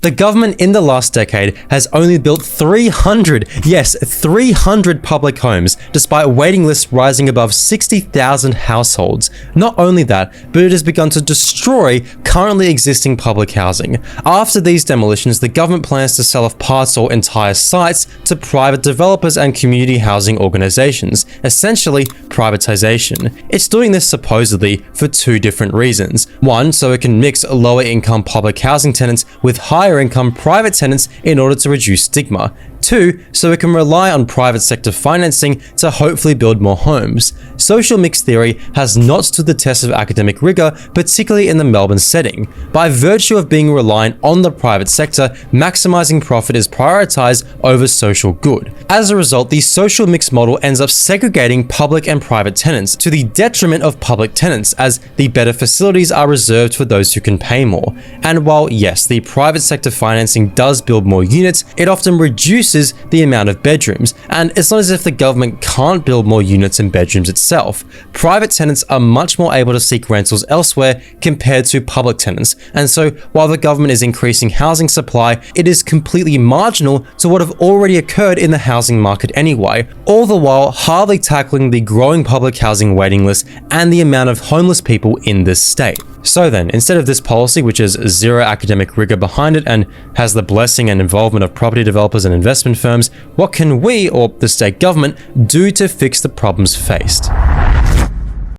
The government in the last decade has only built 300, yes, 300 public homes, despite waiting lists rising above 60,000 households. Not only that, but it has begun to destroy currently existing public housing. After these demolitions, the government plans to sell off parts or entire sites to private developers and community housing organizations, essentially privatization. It's doing this supposedly for two different reasons. One, so it can mix lower income public housing tenants with higher income private tenants in order to reduce stigma. Two, so it can rely on private sector financing to hopefully build more homes. Social mix theory has not stood the test of academic rigor, particularly in the Melbourne setting. By virtue of being reliant on the private sector, maximizing profit is prioritized over social good. As a result, the social mix model ends up segregating public and private tenants to the detriment of public tenants, as the better facilities are reserved for those who can pay more. And while yes, the private sector financing does build more units, it often reduces the amount of bedrooms, and it's not as if the government can't build more units and bedrooms itself. Private tenants are much more able to seek rentals elsewhere compared to public tenants, and so while the government is increasing housing supply, it is completely marginal to what have already occurred in the housing market anyway, all the while hardly tackling the growing public housing waiting list and the amount of homeless people in this state. So then, instead of this policy, which has zero academic rigor behind it and has the blessing and involvement of property developers and investment firms, what can we, or the state government, do to fix the problems faced?